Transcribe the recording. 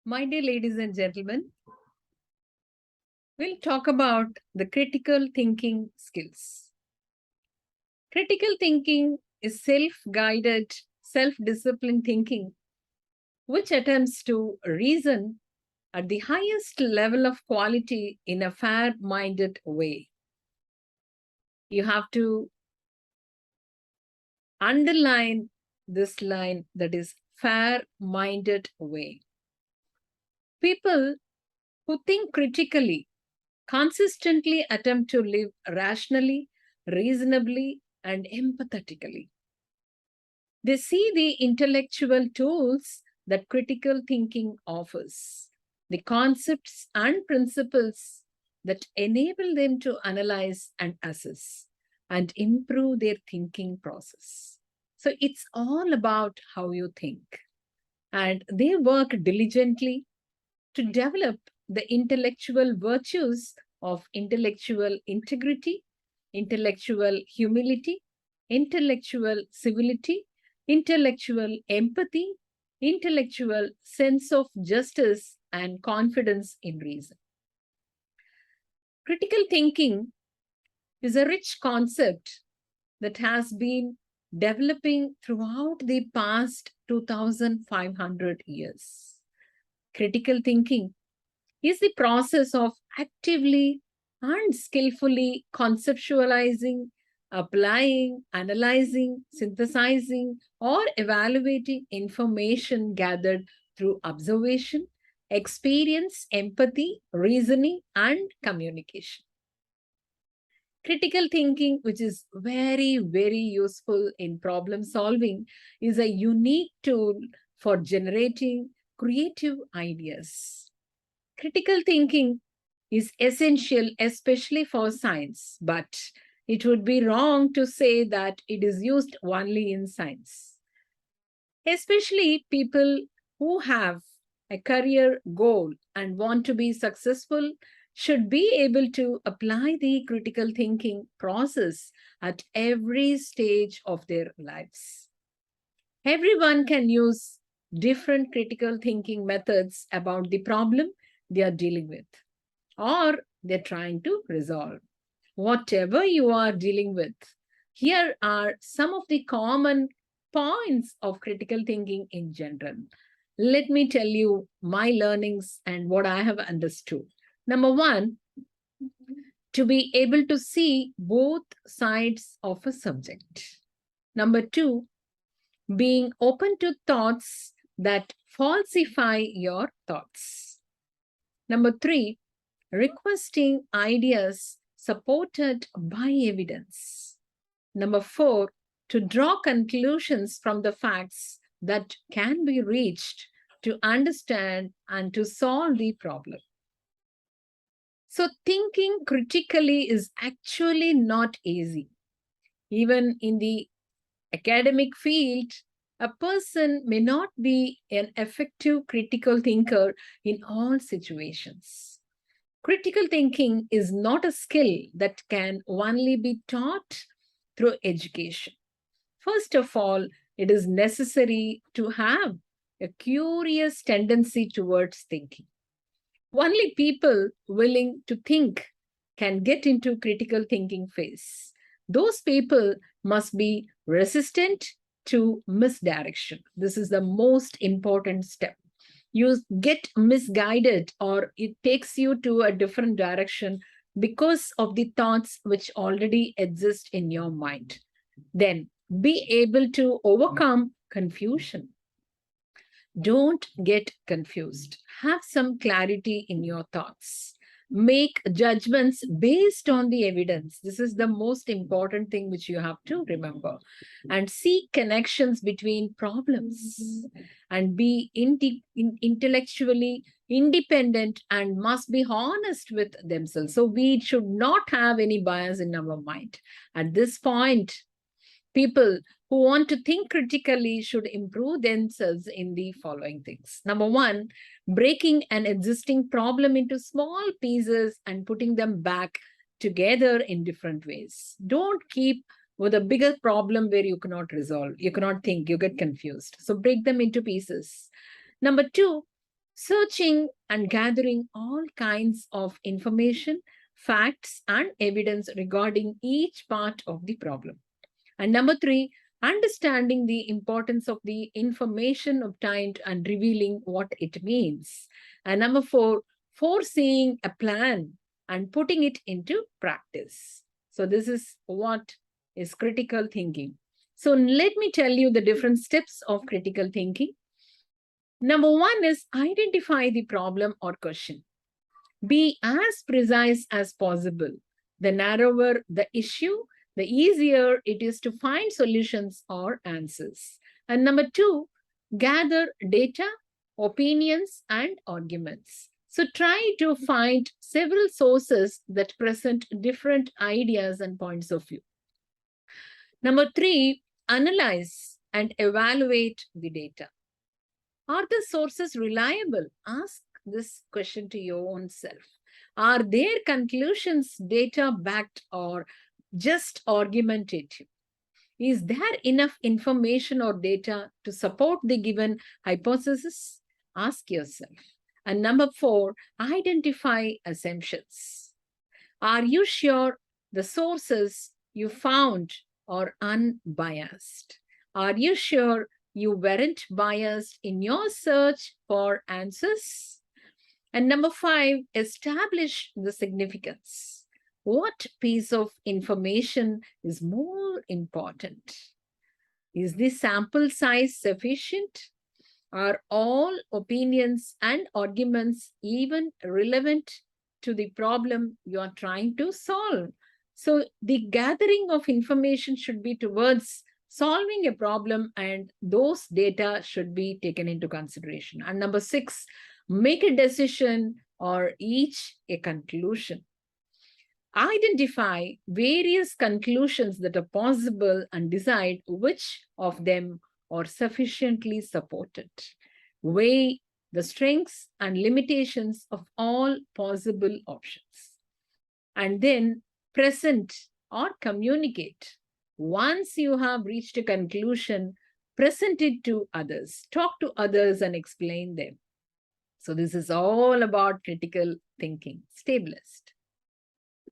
My dear ladies and gentlemen, we'll talk about the critical thinking skills. Critical thinking is self-guided, self-disciplined thinking, which attempts to reason at the highest level of quality in a fair-minded way. You have to underline this line, that is fair-minded way. People who think critically consistently attempt to live rationally, reasonably, and empathetically. They see the intellectual tools that critical thinking offers, the concepts and principles that enable them to analyze and assess and improve their thinking process. So it's all about how you think. And they work diligently to develop the intellectual virtues of intellectual integrity, intellectual humility, intellectual civility, intellectual empathy, intellectual sense of justice, and confidence in reason. Critical thinking is a rich concept that has been developing throughout the past 2,500 years. Critical thinking is the process of actively and skillfully conceptualizing, applying, analyzing, synthesizing, or evaluating information gathered through observation, experience, empathy, reasoning, and communication. Critical thinking, which is very useful in problem solving, is a unique tool for generating creative ideas. Critical thinking is essential, especially for science, but it would be wrong to say that it is used only in science. Especially people who have a career goal and want to be successful should be able to apply the critical thinking process at every stage of their lives. Everyone can use different critical thinking methods about the problem they are dealing with or they're trying to resolve. Whatever you are dealing with, here are some of the common points of critical thinking in general. Let me tell you my learnings and what I have understood. Number one, to be able to see both sides of a subject. Number two, being open to thoughts that falsify your thoughts. Number three, requesting ideas supported by evidence. Number four, to draw conclusions from the facts that can be reached to understand and to solve the problem. So thinking critically is actually not easy. Even in the academic field, a person may not be an effective critical thinker in all situations. Critical thinking is not a skill that can only be taught through education. First of all, it is necessary to have a curious tendency towards thinking. Only people willing to think can get into critical thinking phase. Those people must be resistant to misdirection. This is the most important step. You get misguided or it takes you to a different direction because of the thoughts which already exist in your mind. Then be able to overcome confusion. Don't get confused. Have some clarity in your thoughts. Make judgments based on the evidence. This is the most important thing which you have to remember. And seek connections between problems and be intellectually independent and must be honest with themselves. So we should not have any bias in our mind. At this point, people who want to think critically should improve themselves in the following things. Number one, breaking an existing problem into small pieces and putting them back together in different ways. Don't keep with a bigger problem where you cannot resolve, you cannot think, you get confused. So break them into pieces. Number two, searching and gathering all kinds of information, facts, and evidence regarding each part of the problem. And number three, understanding the importance of the information obtained and revealing what it means. And number four, foreseeing a plan and putting it into practice. So, this is what is critical thinking. So, let me tell you the different steps of critical thinking. Number one is identify the problem or question. Be as precise as possible. The narrower the issue, the easier it is to find solutions or answers. And number two, gather data, opinions, and arguments. So try to find several sources that present different ideas and points of view. Number three, analyze and evaluate the data. Are the sources reliable? Ask this question to your own self. Are their conclusions data backed or just argumentative? Is there enough information or data to support the given hypothesis? Ask yourself. And number four, identify assumptions. Are you sure the sources you found are unbiased? Are you sure you weren't biased in your search for answers? And number five, establish the significance. What piece of information is more important? Is the sample size sufficient? Are all opinions and arguments even relevant to the problem you are trying to solve? So, the gathering of information should be towards solving a problem, and those data should be taken into consideration. And number six, make a decision or reach a conclusion. Identify various conclusions that are possible and decide which of them are sufficiently supported. Weigh the strengths and limitations of all possible options. And then present or communicate. Once you have reached a conclusion, present it to others. Talk to others and explain them. So this is all about critical thinking. Stay blessed.